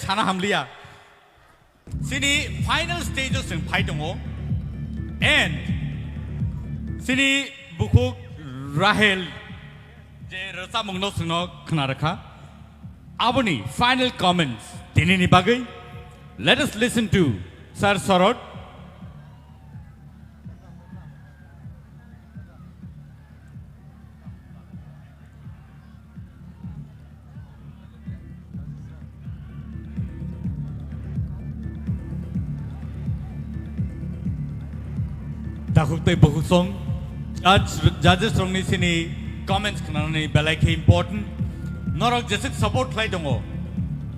sana hamliya. Sini final stages ng fight mo. And sini bukuk Rahel je rasa mungno suno khnaraka. Aboni final comments tini ni bagai. Let us listen to Sir Sorot. Dakuktai bahusong judges rong ni sini comments kana ni belai ke important norok jesik support lai dongo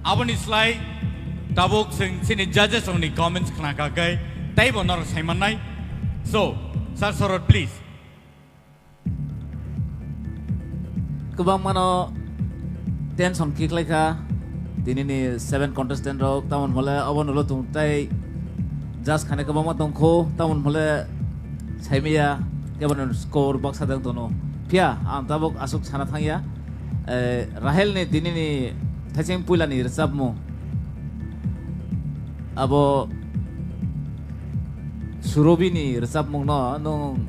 aboni slai tabuk sini judges rong ni comments kana ka kai tai bo norok saiman nai so Sir Sorot please kubang mano 10 son kick lai ka dini ni 7 contestant rok tamun hole abon lo tung tai just khane kubang ma tong kho tamun hole Saimia, kemudian skor box ada tono. Pia, tabok asuk sana thangya. Rahel ni dini ni thaceng pula ni resap mo. Abo Surobi ni resap mo no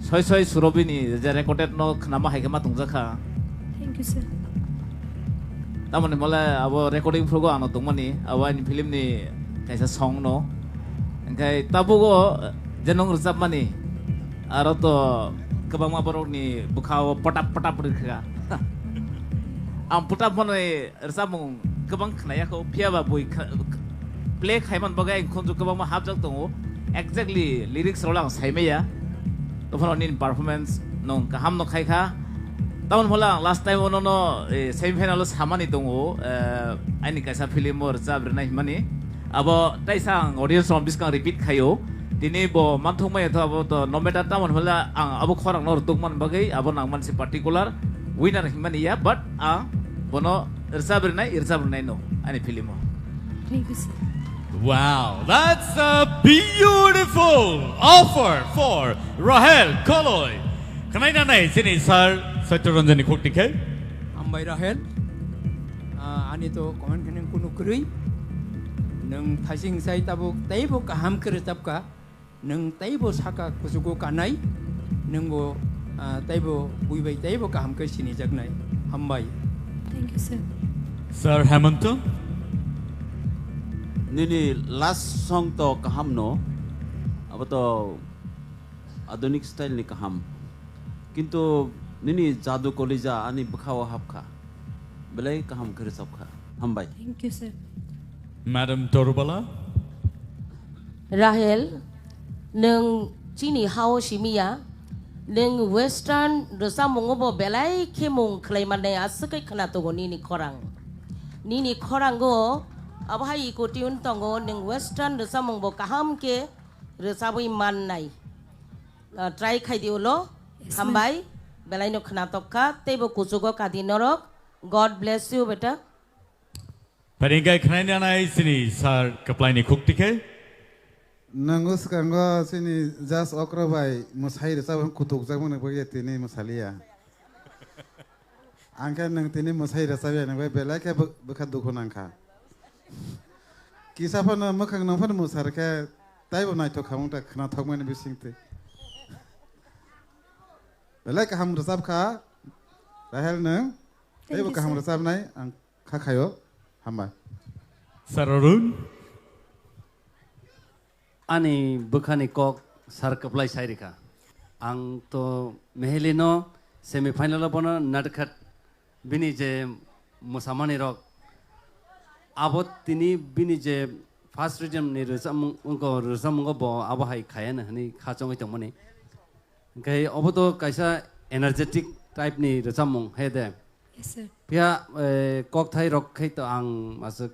soy Surobi ni recorded no nama hai kema tungzaka. Thank you sir. Taman ni mula abo recording progo ano tungmani. Abo ini film ni kaisa song no. Engkai tabugo Janong resap mani, aro to kebang maborok ni bukau Pwtap berkah. Pwtap mana resap mung kebang kenaya ko piaba boy play kaiman bagai kunju kebang ma habjak tongo exactly lyrics rolang saimaya. To pun onin performance nong kaham no kai ka. Tahun holang last time ono no semifinal samani tongo. Ini kaisa film mo resap renai mani. Abo taisang audience on biskang repeat kayo. Dini bo mantung mai atau abo to nomeda taman hola abo khorang nor tukman bagai abo nangman si particular winner himani ya but bono irsa bernai no ani filimo. Thank you sir. Wow, that's a beautiful offer for Rahel Kalai. Kanai na nai sini Sir Satyaranjani khokti ke? Ambai Rahel. Ani to komen kenen kuno krui. Nang thasing sai tabuk taibo kaham keretap ka. Nang taibo saka kusugo kanai. Nang bo taibo buibai taibo kaham ke sini jagnai. Ambai. Thank you sir. Sir Hemanta. Nini last song to kaham no. Apa to adonik style ni kaham. Kintu nini jadu kolija ani bukhawa hapka. Belai kaham keretap ka. Ambai. Thank you sir. Madam Torubala. Rahel, neng Chini hao simia, neng Western dosa mongobo belai kemung klaiman ne asukai kana togo nini korang go abahai ikuti untongo neng Western dosa mongbo kaham ke dosa bui man nai try khai diulo hambai belai no kana tokka tebo kusugo kadinorok. God bless you beta. Paringkai khnai nai sini Sir Kaplai ni khokti ke? Nangus kanggo sini jas okro bai musai resa kutuk jak mone boye tini musalia. Angka nang tini musai resa be nang bai bela ke bekat dukun angka. Kisah pun makang nang pun musar ke tai bonai to kamu tak kena thok mane bising te. Bela ke ham resap ka Rahel nang tai bo ka ham resap nai ang kha khayo hamba. Sir Arun. Ani bukan kok Sar Kaplai sairika. Ang to mehelino semifinal pono nadkat bini je musamani rok. Abot tini bini je first region ni resam unko bo abahai kaya na ni kacang itu mani. Kaya aboto kaisa energetic type ni resam hede. Yes sir. Pia kok thai rok kai to ang masuk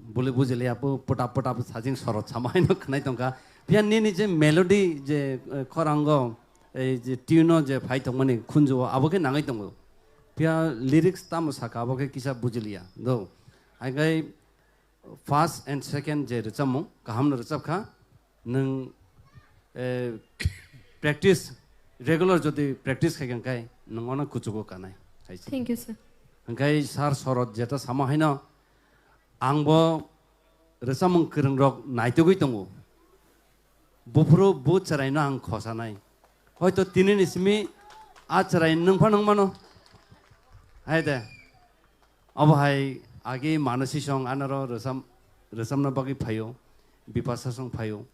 boleh bujeli apa Pwtap sajing sorot sama ini kenai tongka. Pia ni je melody je korango je tune je fight tong mani kunjo aboke nangai tongo. Pia lyrics tamu saka aboke kisah bujeli ya. Do, agai first and second je recamu kaham recap kha neng practice regular jadi practice kayak kai neng ona kucuko kanai. Thank you sir. Angkai sar sorot jeta sama hina angbo resamung kereng rok naitugui tongo bufro bu charai na ang khosa nai hoito tinin ismi a charai nung phanang mano hai de अब hai age manasi song anaro resam na bagi phayo bipasa song phayo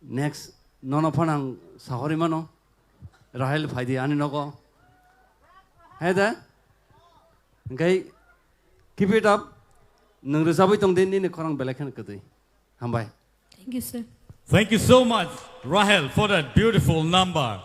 next nono phanang sahori mano Rahel phaidi ani nogo hai de gai keep it up nung resabai tong den ni khorang belakhan kadai hambai Thank you, sir. Thank you so much, Rahel, for that beautiful number.